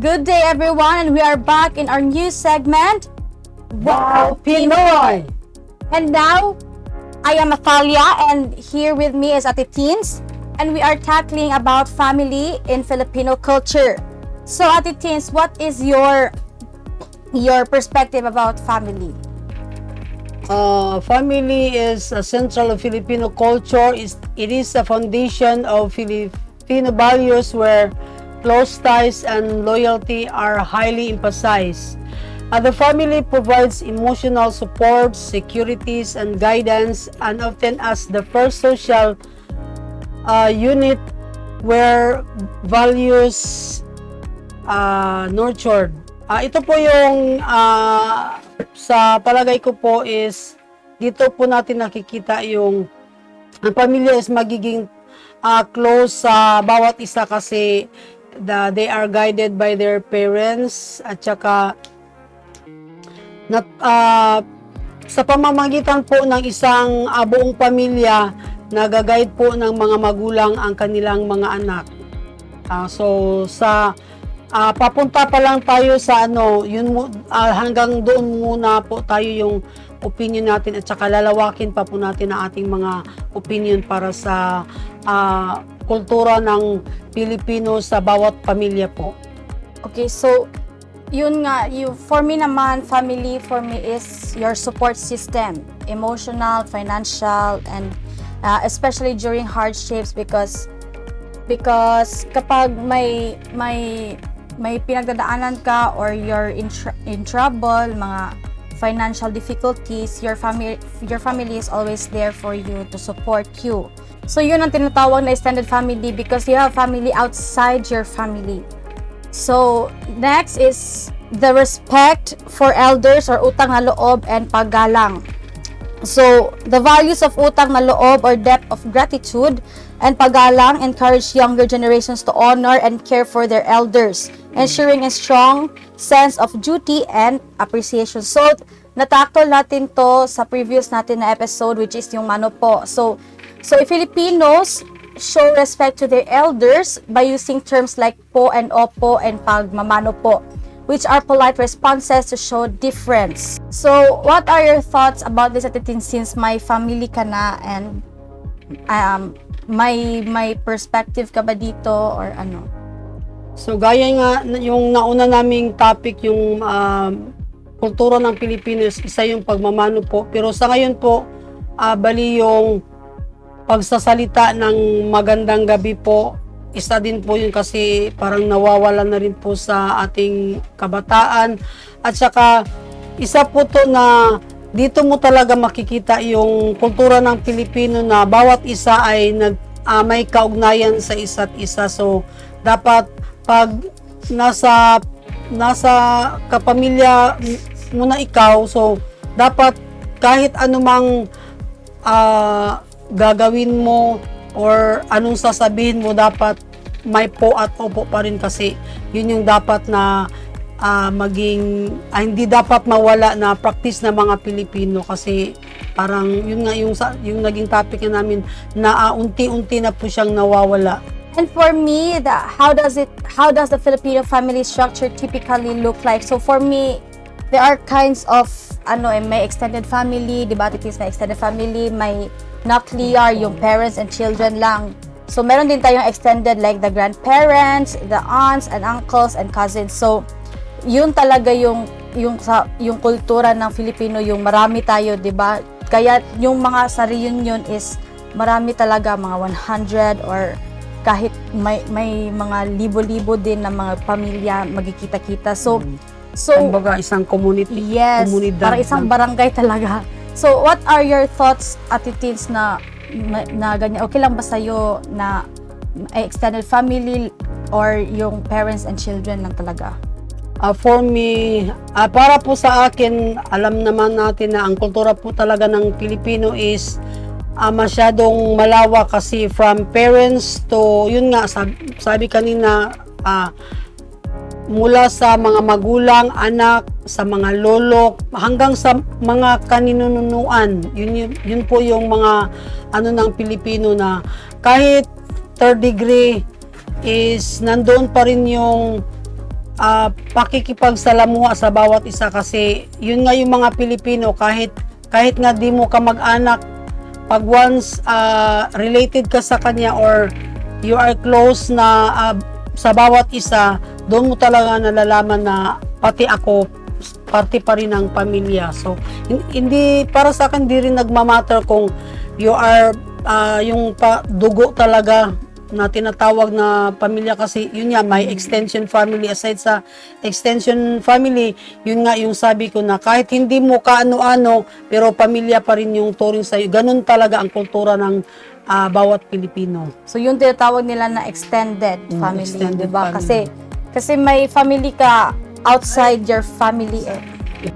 Good day everyone, and we are back in our new segment, Wow Pinoy! And now, I am Athalia, and here with me is Ate Teens, and we are tackling about family in Filipino culture. So Ate Teens, what is your perspective about family? Family is a central of Filipino culture. It is a foundation of Filipino values where close ties and loyalty are highly emphasized. The family provides emotional support, securities, and guidance, and often as the first social unit where values nurtured. Ito po yung sa palagay ko po is dito po natin nakikita yung ang pamilya is magiging close sa bawat isa kasi they are guided by their parents at saka sa pamamagitan po ng isang buong pamilya nagaguide po ng mga magulang ang kanilang mga anak. So sa papunta pa lang tayo sa hanggang doon muna po tayo yung opinion natin at saka lalawakin pa po natin ang ating mga opinion para sa kultura ng Pilipino sa bawat pamilya po. Okay, so yun nga, for me naman, family for me is your support system, emotional, financial, and especially during hardships because kapag may pinagdadaanan ka or you're in trouble, mga financial difficulties, your family is always there for you to support you. So yun ang tinatawag na extended family because you have family outside your family. So next is the respect for elders or utang na loob and paggalang. So the values of utang na loob or debt of gratitude and paggalang encourage younger generations to honor and care for their elders, ensuring a strong sense of duty and appreciation. So natakol natin to sa previous natin na episode which is yung mano po. So Filipinos show respect to their elders by using terms like po and opo and pagmamano po, which are polite responses to show difference. So, what are your thoughts about this, Ate Tin, since may family ka na and may perspective ka ba dito or ano? So, gaya nga yung nauna naming topic, yung kultura ng Pilipinas, isa yung pagmamano po. Pero sa ngayon po, bali yung pagsasalita ng magandang gabi po, isa din po yun kasi parang nawawala na rin po sa ating kabataan. At saka, isa po to na dito mo talaga makikita yung kultura ng Pilipino na bawat isa ay may kaugnayan sa isa't isa. So, dapat pag nasa kapamilya mo na ikaw, so dapat kahit anumang gagawin mo or anong sasabihin mo, dapat may po at opo pa rin kasi yun yung dapat na hindi dapat mawala na practice ng mga Pilipino kasi parang yun nga yung naging topic namin na unti-unti na po siyang nawawala. And for me, how does the Filipino family structure typically look like? So for me, there are kinds of may extended family, di ba? It is na extended family, may nuclear, yung parents and children lang. So meron din tayong extended like the grandparents, the aunts and uncles and cousins. So yun talaga yung kultura ng Filipino, yung marami tayo, 'di ba? Kaya yung mga sa reunion is marami talaga, mga 100 or kahit may mga libo-libo din na mga pamilya magkikita-kita. So kumbaga isang community, yes, komunidad, parang isang barangay talaga. So what are your thoughts, Ate Teens, na ganyan? Okay lang ba sa'yo na extended family or yung parents and children lang talaga? For me, para po sa akin, alam naman natin na ang kultura po talaga ng Pilipino is masyadong malawak kasi from parents to, yun nga, sabi kanina, mula sa mga magulang, anak, sa mga lolo, hanggang sa mga kaninunuan. Yun po yung mga ng Pilipino na kahit third degree is nandoon pa rin yung pakikipagsalamuha sa bawat isa, kasi yun nga yung mga Pilipino, kahit nga di mo ka mag-anak, pag once related ka sa kanya or you are close na sa bawat isa, doon mo talaga nalalaman na pati ako, parte pa rin ng pamilya. So, hindi, para sa akin, di rin nagmamatter kung you are yung dugo talaga na tinatawag na pamilya, kasi yun nga, may extension family. Aside sa extension family, yun nga yung sabi ko na kahit hindi mo kaano-ano, pero pamilya pa rin yung turing sa'yo. Ganun talaga ang kultura ng bawat Pilipino. So yung tinatawag nila na extended family, extended 'di ba? family. Kasi may family ka outside your family eh.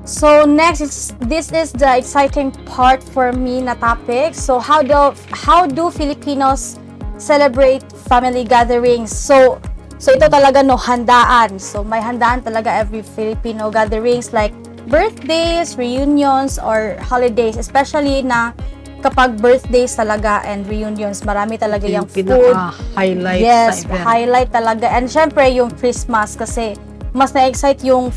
So next, this is the exciting part for me na topic. So how do Filipinos celebrate family gatherings? So ito talaga no, handaan. So may handaan talaga every Filipino gatherings, like birthdays, reunions, or holidays, especially na kapag birthdays talaga and reunions, marami talaga yung food. Pinaka-highlight Yes, sa event. highlight talaga. And syempre yung Christmas, kasi mas na-excite yung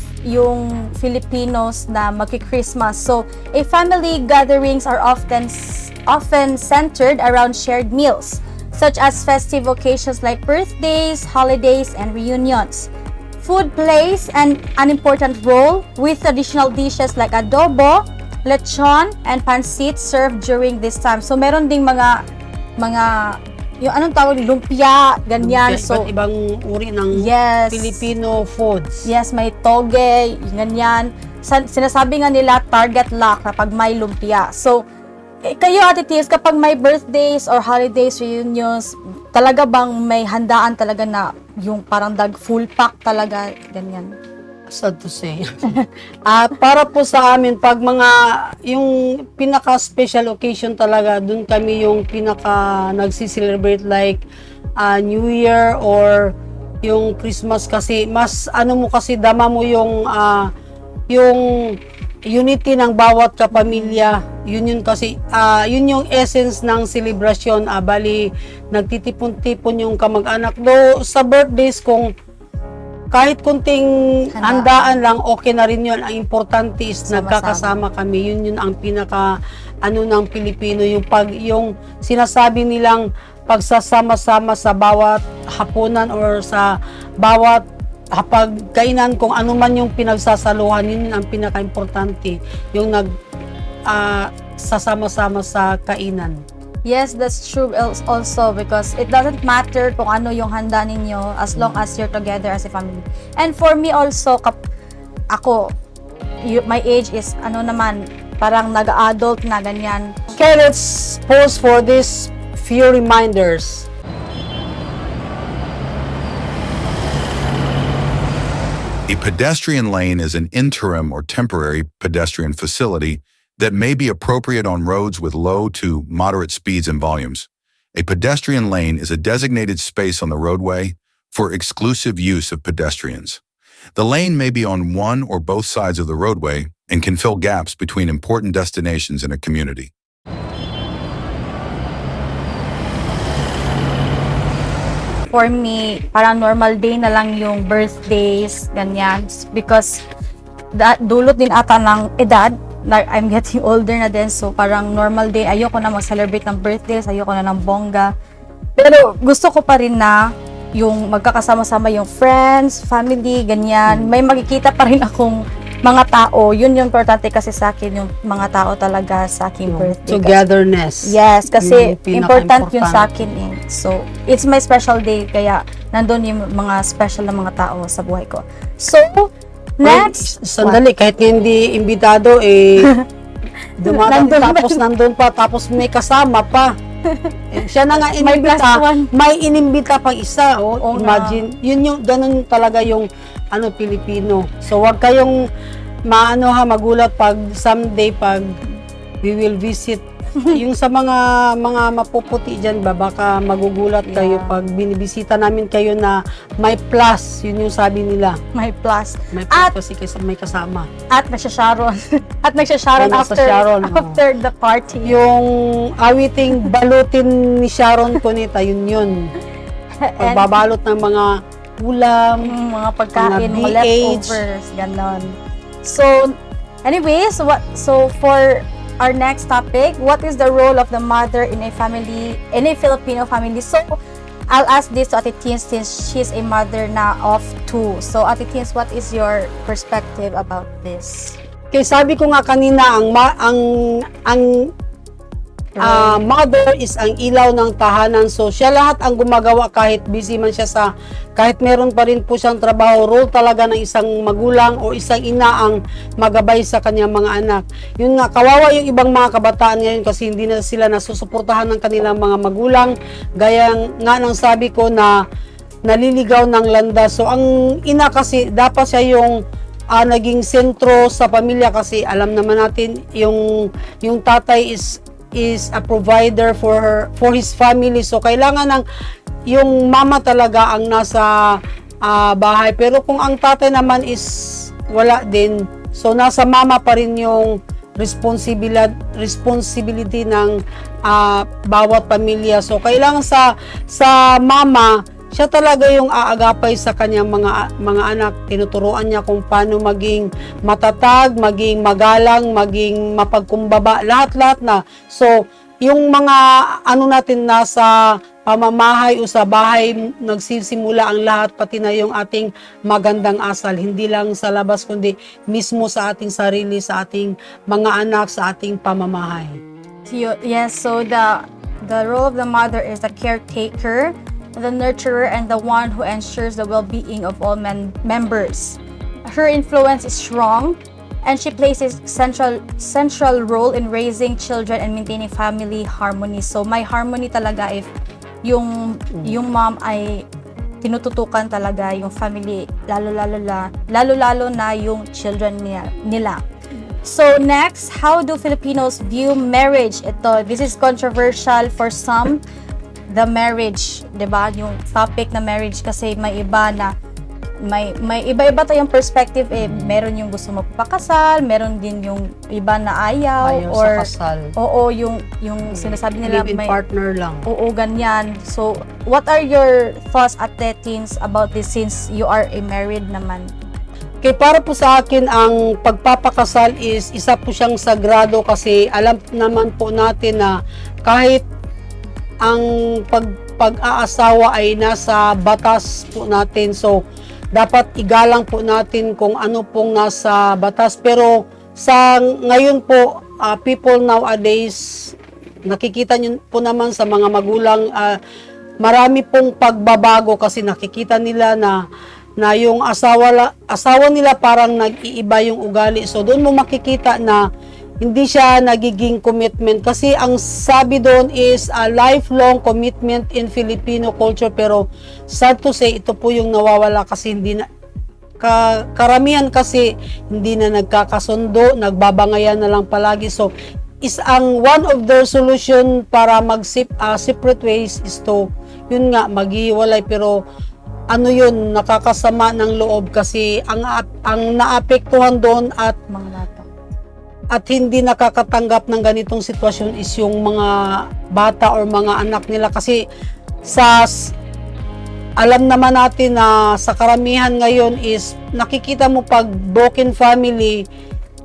Filipinos na magki-Christmas. So, family gatherings are often centered around shared meals, such as festive occasions like birthdays, holidays, and reunions. Food plays an important role, with traditional dishes like adobo, lechon, and pancit served during this time. So, meron ding mga yung anong tawag, lumpia, ganyan. So, Iba't ibang uri ng yes. Filipino foods. Yes, may toge, ganyan. Sinasabi nga nila target lock kapag may lumpia. So, kayo, Ate Tis, kapag may birthdays or holidays, reunions, talaga bang may handaan talaga na yung parang full pack talaga, ganyan? Sad to say. Para po sa amin, pag yung pinaka-special occasion talaga, dun kami yung nagsiselebrate, like New Year or yung Christmas, kasi mas mo kasi dama mo yung unity ng bawat kapamilya. Yun kasi yun yung essence ng celebration. Bali, nagtitipon-tipon yung kamag-anak. Do sa birthdays, kung kahit kunting handaan lang, okay na rin yun. Ang importante is nagkakasama kami. Yun ang pinaka ng Pilipino, yung sinasabi nilang pagsasama-sama sa bawat hapunan or sa bawat hapagkainan, kung ano man yung pinagsasaluhan, yun ang pinaka-importante, yung sasama-sama sa kainan. Yes, that's true also, because it doesn't matter kung ano yung handa ninyo as long as you're together as a family. And for me also, my age is parang nag-adult na ganyan. Okay, let's pause for this few reminders. A pedestrian lane is an interim or temporary pedestrian facility that may be appropriate on roads with low to moderate speeds and volumes. A pedestrian lane is a designated space on the roadway for exclusive use of pedestrians. The lane may be on one or both sides of the roadway and can fill gaps between important destinations in a community. For me, parang normal day na lang yung birthdays, ganyan. Because dulot din ata ng edad, I'm getting older na din, so parang normal day, ayoko na mag-celebrate ng birthdays, ayoko na ng bongga. Pero gusto ko pa rin na yung magkakasama-sama yung friends, family, ganyan. May makikita pa rin akong mga tao. Yun yung importante kasi sa akin, yung mga tao talaga sa aking birthday. Togetherness. Yes, kasi important yun sa pinaka-important. akin eh. So, it's my special day, kaya nandun yung mga special na mga tao sa buhay ko. So, next, Sandali, kahit hindi imbitado, dumadaan tapos nandun pa, tapos may kasama pa. Siya na nga May plus inimbita, one. may inimbita pang isa. Oo Imagine, yun yung, ganun talaga yung Pilipino. So, wag kayong magulat pag someday, pag we will visit, yung sa mga mapuputi dyan ba, baka magugulat kayo pag binibisita namin kayo na may plus, yun yung sabi nila. may plus. May plus kasi may kasama. At nagsha-Sharon. At nagsha-Sharon Ay, nasa after, Sharon, after the party. Yung awiting balutin ni Sharon Cuneta, yun. And Pagbabalot ng mga ulam, Mga pagkain, Mga mga BH. leftovers, ganon. So, anyways, so for our next topic, what is the role of the mother in a family, in a Filipino family? So, I'll ask this to Ate Teens since she's a mother na of 2. So, Ate Teens, what is your perspective about this? Kaya sabi ko nga kanina, mother is ang ilaw ng tahanan. So, siya lahat ang gumagawa kahit busy man siya kahit meron pa rin po siyang trabaho. Role talaga ng isang magulang o isang ina ang magabay sa kanyang mga anak. Yun nga, kawawa yung ibang mga kabataan ngayon kasi hindi na sila nasusuportahan ng kanilang mga magulang. Gaya nga ng sabi ko na naliligaw ng landas. So, ang ina kasi, dapat siya yung naging sentro sa pamilya kasi alam naman natin yung tatay is a provider for his family. So kailangan ng yung mama talaga ang nasa bahay. Pero kung ang tatay naman is wala din, so nasa mama pa rin yung responsibility ng bawat pamilya. So kailangan sa mama, siya talaga yung aagapay sa kanyang mga anak. Tinuturuan niya kung paano maging matatag, maging magalang, maging mapagkumbaba, lahat-lahat na. So, yung mga natin nasa pamamahay o sa bahay, nagsisimula ang lahat, pati na yung ating magandang asal. Hindi lang sa labas, kundi mismo sa ating sarili, sa ating mga anak, sa ating pamamahay. Yes, so the role of the mother is the caretaker, the nurturer, and the one who ensures the well-being of all members. Her influence is strong, and she plays a central role in raising children and maintaining family harmony. So may harmony talaga if yung mom ay tinututukan talaga yung family, lalo na yung children nila. So next, how do Filipinos view marriage? This is controversial for some. The marriage, 'di ba? Yung topic na marriage kasi may iba na may iba-iba tayong perspective meron yung gusto magpakasal, meron din yung iba na ayaw or sa kasal. Oo, yung sinasabi nila Live-in partner lang. Oo, ganyan. So, what are your thoughts at Teens about this since you are a married naman? Kaya para po sa akin, ang pagpapakasal is isa po siyang sagrado kasi alam naman po natin na kahit ang pag-aasawa ay nasa batas po natin. So, dapat igalang po natin kung ano pong nasa batas. Pero sa ngayon po, people nowadays, nakikita nyo po naman sa mga magulang, marami pong pagbabago kasi nakikita nila na yung asawa nila parang nag-iiba yung ugali. So, doon mo makikita na hindi siya nagiging commitment kasi ang sabi doon is a lifelong commitment in Filipino culture, pero sad to say ito po yung nawawala kasi hindi na karamihan kasi hindi na nagkakasundo, nagbabangayan na lang palagi. So is ang one of their solution para separate ways is to yun nga maghiwalay, pero yun, nakakasama ng loob kasi ang naapektuhan doon at Mga bata. At hindi nakakatanggap ng ganitong sitwasyon is yung mga bata or mga anak nila kasi alam naman natin na sa karamihan ngayon is nakikita mo pag broken family,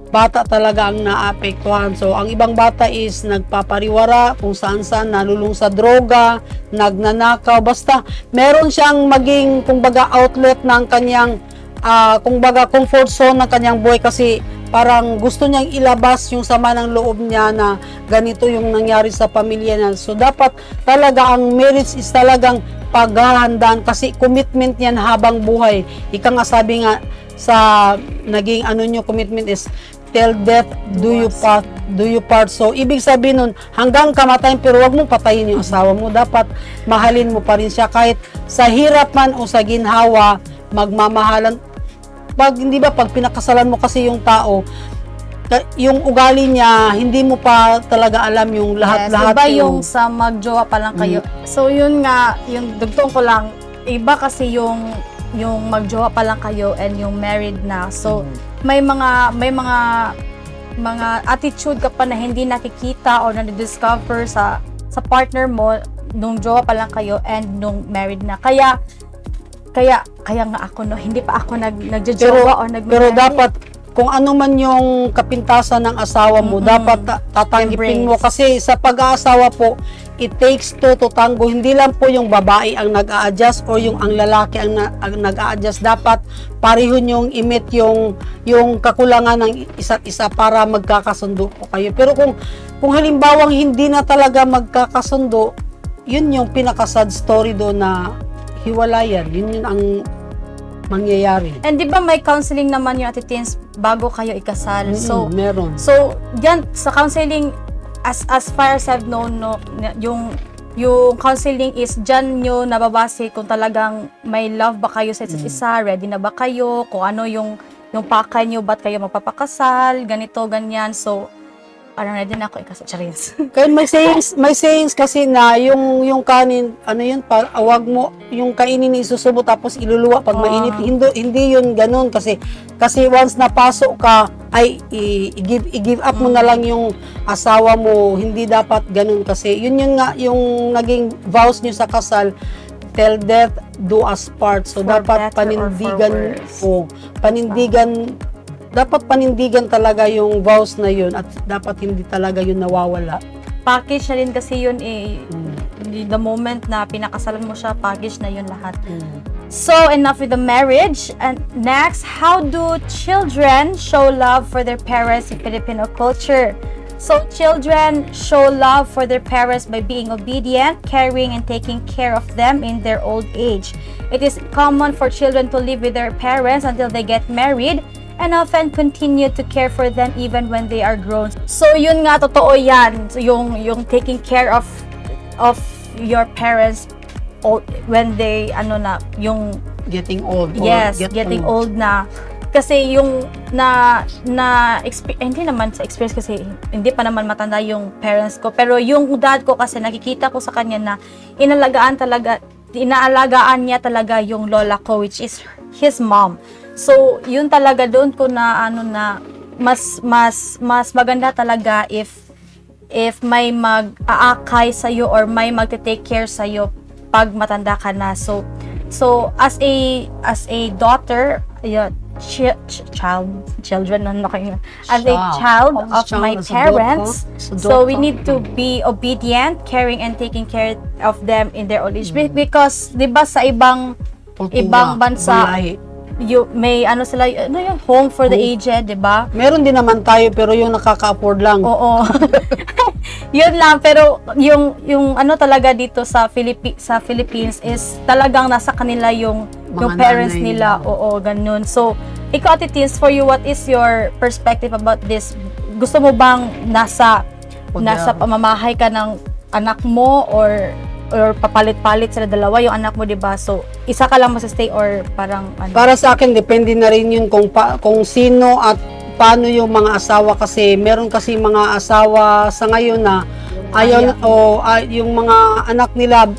bata talaga ang naapektuhan. So ang ibang bata is nagpapariwara kung saan nalulung sa droga, nagnanakaw, basta meron siyang maging kumbaga outlet ng kanyang kumbaga comfort zone ng kanyang buhay kasi parang gusto niyang ilabas yung sama ng loob niya na ganito yung nangyari sa pamilya niya. So dapat talaga ang marriage is talagang paghahandaan kasi commitment yan habang buhay. Ika nga sabi nga sa naging nyo commitment is till death do you part. So ibig sabihin nun hanggang kamatayan, pero wag mong patayin yung asawa mo. Dapat mahalin mo pa rin siya kahit sa hirap man o sa ginhawa, magmamahalan. Pag pinakasalan mo kasi yung tao, yung ugali niya, hindi mo pa talaga alam yung lahat-lahat. Iba yung sa magjowa pa lang kayo. So yun nga, yung dugtong ko lang, iba kasi yung magjowa pa lang kayo and yung married na. So may mga attitude ka pa na hindi nakikita or na-discover sa partner mo nung jowa pa lang kayo and nung married na. Kaya kaya nga ako no, hindi pa ako nagjojowa or Pero dapat kung ano man yung kapintasan ng asawa mo, dapat tatanggipin mo Embrace. kasi sa pag-aasawa po, it takes two to tango. Hindi lang po yung babae ang nag-a-adjust or yung ang lalaki ang nag-a-adjust. Dapat pareho yung imit yung kakulangan ng isa't isa para magkakasundo po kayo. Pero kung halimbawang hindi na talaga magkakasundo, yun yung pinaka-sad story doon na hiwalayan. Yun ang mangyayari. And di ba may counseling naman yung Ate Teens bago kayo ikasal? Meron. So, yan, sa counseling, as far as I've known, no, yung counseling is dyan nyo nababase kung talagang may love ba kayo sa isa't isa, ready na ba kayo, kung ano yung pakay nyo, ba't kayo magpapakasal, ganito, ganyan. So, parang ready na ako ikasal. Charins. Kaya may sayings kasi na yung kanin, ano yun, wag mo yung kainin isusubot tapos iluluwa pag mainit. Hindi yun ganun kasi once napasok ka ay i-give up mo na lang yung asawa mo. Hindi dapat ganun kasi yun nga yung naging vows niyo sa kasal, till death do us part. So For dapat better or for worse. Dapat panindigan talaga yung vows na yun at dapat hindi talaga yun nawawala. Package na rin kasi yun the moment na pinakasalan mo siya, package na yun lahat. So, enough with the marriage. And next, how do children show love for their parents in Filipino culture? So, children show love for their parents by being obedient, caring, and taking care of them in their old age. It is common for children to live with their parents until they get married, and often continue to care for them even when they are grown. So yun nga, totoo yan. So, yung taking care of your parents when they yung Getting old. or yes, get getting old na. Kasi yung hindi naman sa experience kasi hindi pa naman matanda yung parents ko, pero yung dad ko kasi nakikita ko sa kanya na inaalagaan niya talaga yung lola ko, which is his mom. So, yun talaga doon ko na mas maganda talaga if may mag-aakay sa iyo or may magte-take care sa iyo pag matanda ka na. So as a daughter, children as a child of my parents, so we need to be obedient, caring, and taking care of them in their old age. Because 'di ba sa ibang bansa, may sila, yung home for the aged, 'di ba? Meron din naman tayo pero yung nakaka-afford lang. Oo. Yun lang, pero yung talaga dito sa Philippines is talagang nasa kanila yung parents nanay nila. Oo, ganun. So, ikaw, Ate Teens, for you, what is your perspective about this? Gusto mo bang nasa pamamahay ka ng anak mo or papalit-palit sila dalawa yung anak mo, 'di ba? So, isa ka lang stay or parang Para sa akin depende na rin yun kung sino at paano yung mga asawa kasi meron kasi mga asawa sa ngayon na yung mga anak nila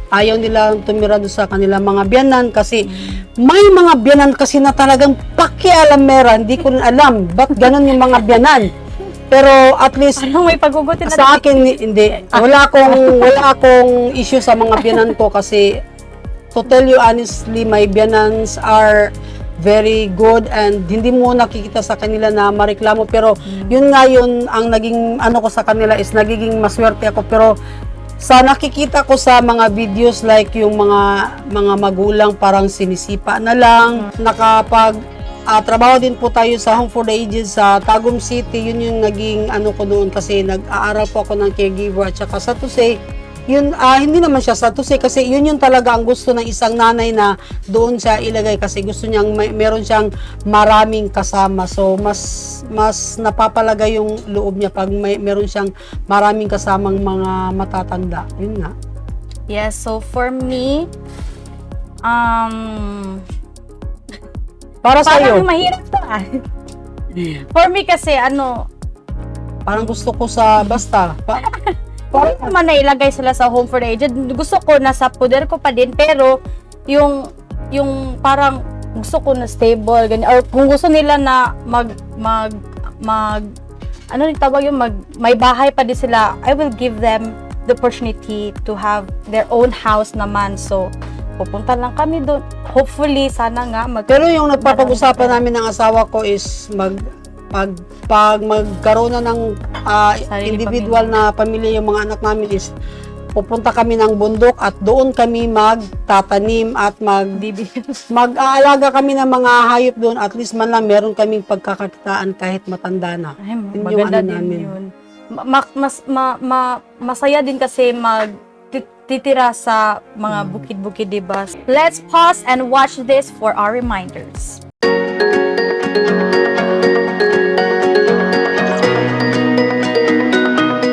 ayaw nila tumira doon sa kanila mga biyanan kasi may mga biyanan kasi na talagang pakialamera, hindi ko alam ba't ganun yung mga biyanan. Pero at least may paggugutin na sa akin hindi, wala akong issue sa mga biyanan ko kasi to tell you honestly, my biyanans are very good and hindi mo nakikita sa kanila na mareklamo, pero yun ang naging ko sa kanila is nagiging maswerte ako. Pero sa nakikita ko sa mga videos like yung mga magulang parang sinisipa na lang, trabaho din po tayo sa Home for the Aged sa Tagum City. Yun yung naging ko doon kasi nag-aaral po ako ng caregiver at saka sa to say, yun, hindi naman siya sa to say kasi yun talaga ang gusto ng isang nanay na doon siya ilagay kasi gusto niyang meron siyang maraming kasama. So, mas napapalaga yung loob niya pag meron siyang maraming kasamang mga matatanda. Yun nga. Yes, so for me, Para sa iyo. parang mahirap to For me kasi Parang gusto ko sa basta. Parang naman na ilagay sila sa home for the aged. Gusto ko nasa poder ko pa din, pero yung parang gusto ko na stable ganyan, or kung gusto nila na may bahay pa din sila, I will give them the opportunity to have their own house naman. So pupunta lang kami doon. Hopefully, sana nga Pero yung nagpapag-usapan namin ng asawa ko is pag magkaroon na ng Sarili individual na pamilya yung mga anak namin is pupunta kami ng bundok at doon kami magtatanim at mag-aalaga kami ng mga hayop doon, at least man lang meron kaming pagkakakitaan kahit matanda na. Ay, Yun yung maganda ano din namin. yun. Masaya din kasi titira sa mga bukid-bukid, diba? Let's pause and watch this for our reminders.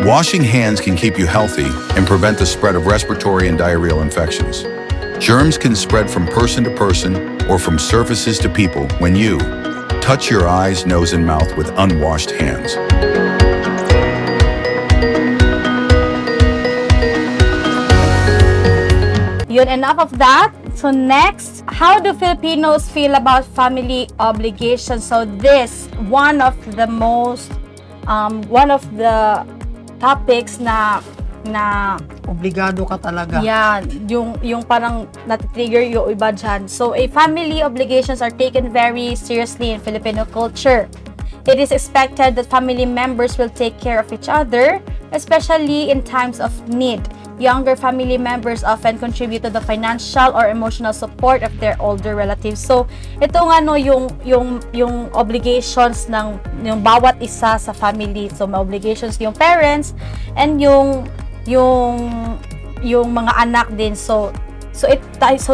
Washing hands can keep you healthy and prevent the spread of respiratory and diarrheal infections. Germs can spread from person to person or from surfaces to people when you touch your eyes, nose, and mouth with unwashed hands. Yun, enough of that. So next, how do Filipinos feel about family obligations? So this, one of the topics na Obligado ka talaga. yan, yung parang natitrigger yung iba dyan. So, family obligations are taken very seriously in Filipino culture. It is expected that family members will take care of each other, especially in times of need. Younger family members often contribute to the financial or emotional support of their older relatives. So, ito nga no, yung obligations ng yung bawat isa sa family. So, may obligations yung parents and yung mga anak din. So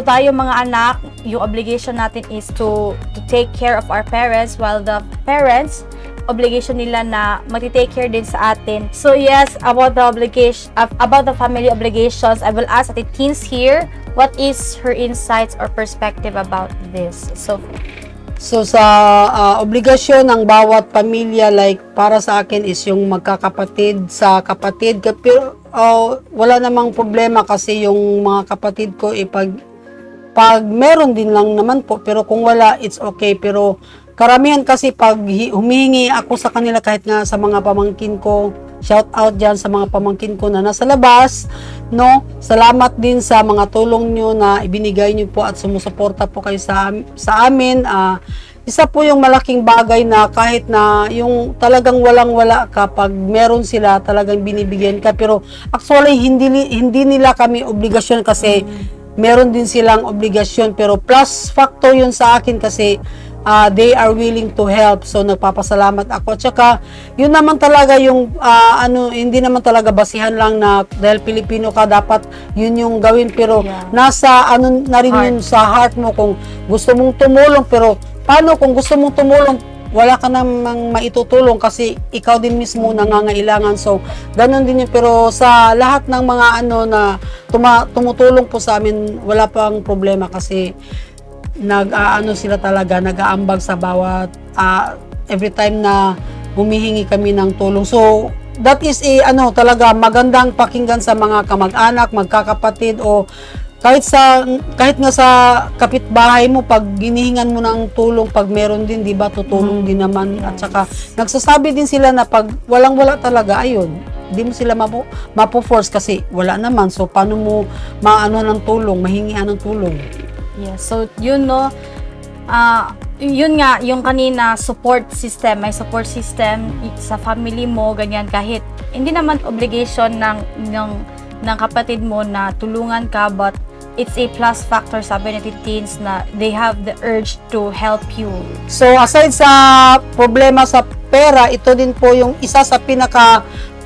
tayo mga anak, yung obligation natin is to take care of our parents, while the parents, obligation nila na mag-take care din sa atin. So yes, about the family obligations, I will ask Ate Teens here, what is her insights or perspective about this? So sa obligasyon ng bawat pamilya, like para sa akin is yung magkakapatid sa kapatid. Pero wala namang problema kasi yung mga kapatid ko pag meron din lang naman po, pero kung wala, it's okay. Pero karamihan kasi pag humihingi ako sa kanila, kahit nga sa mga pamangkin ko, shout out dyan sa mga pamangkin ko na nasa labas, no? Salamat din sa mga tulong nyo na ibinigay nyo po at sumusuporta po kayo sa amin. Isa po yung malaking bagay na kahit na yung talagang walang-wala ka, pag meron sila talagang binibigyan ka. Pero actually hindi nila kami obligasyon kasi meron din silang obligasyon, pero plus factor yun sa akin kasi they are willing to help. So nagpapasalamat ako. Tsaka yun naman talaga yung hindi naman talaga basihan lang na dahil Pilipino ka dapat yun yung gawin, pero nasa na rin yun sa heart mo kung gusto mong tumulong. Pero paano kung gusto mong tumulong, wala ka namang maitutulong kasi ikaw din mismo nangangailangan. So ganun din yun. Pero sa lahat ng mga na tumutulong po sa amin, wala pang problema kasi sila talaga, nag-aambag sa bawat every time na humihingi kami ng tulong. So that is talaga magandang pakinggan sa mga kamag-anak, magkakapatid, o kahit nga sa kapitbahay mo, pag ginihingan mo ng tulong, pag meron din, di ba, tutulong din naman. At saka nagsasabi din sila na pag walang-wala talaga, ayun, hindi mo sila mapo-force kasi wala naman. So paano mo ng tulong, mahingian ng tulong? Yes, so yun no, yun nga, yung kanina support system, may support system sa family mo, ganyan, kahit hindi naman obligation ng kapatid mo na tulungan ka, but it's a plus factor, sabi ni Teens, na they have the urge to help you. So aside sa problema sa pera, ito din po yung isa sa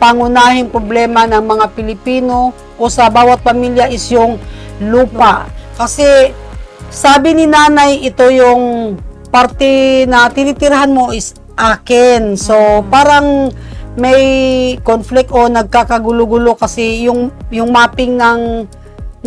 pangunahing problema ng mga Pilipino o sa bawat pamilya is yung lupa. Kasi sabi ni nanay, ito yung parte na tinitirahan mo is akin. So parang may conflict o nagkakagulo-gulo kasi yung mapping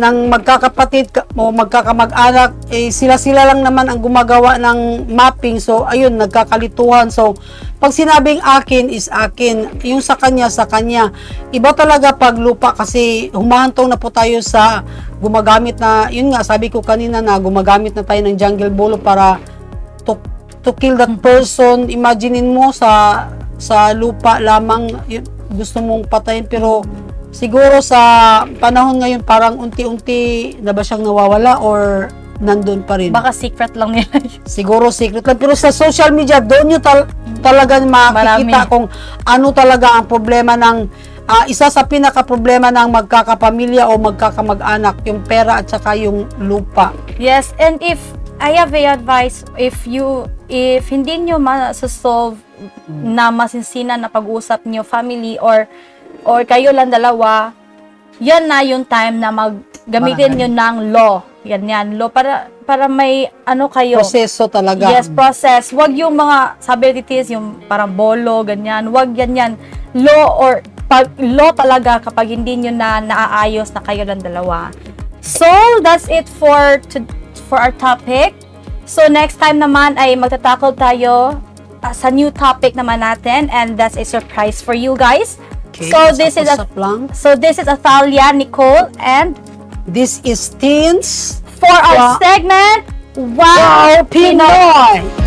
ng magkakapatid o magkakamag-anak, sila lang naman ang gumagawa ng mapping. So ayun, nagkakalituhan. So pag sinabing akin is akin, yung sa kanya. Iba talaga pag lupa kasi humahantong na po tayo sa gumagamit na, yun nga, sabi ko kanina na gumagamit na tayo ng jungle bull para to kill that person. Imaginein mo sa lupa lamang gusto mong patayin, pero siguro sa panahon ngayon parang unti-unti na ba siyang nawawala or nandun pa rin? Baka secret lang nila yun. Siguro secret lang. Pero sa social media, doon nyo talaga makikita Marami. kung ano talaga ang problema ng isa sa pinaka-problema ng magkakapamilya o magkakamag-anak, yung pera at saka yung lupa. Yes, and if I have a advice, if hindi nyo ma-solve na masinsinan na pag-uusap nyo, family or kayo lang dalawa, yan na yung time na gamitin nyo ng law. Yan, law para may ano kayo. Proseso talaga. Yes, process. Wag yung mga, sabi ni yung parang bolo, ganyan. Wag yan. Law or law talaga kapag hindi nyo na naaayos na kayo lang dalawa. So, that's it for our topic. So, next time naman ay magtatakol tayo sa new topic naman natin, and that's a surprise for you guys. Okay, So, this is Athalia, Nicole, and This is Teens for our segment, Wow, Pinoy!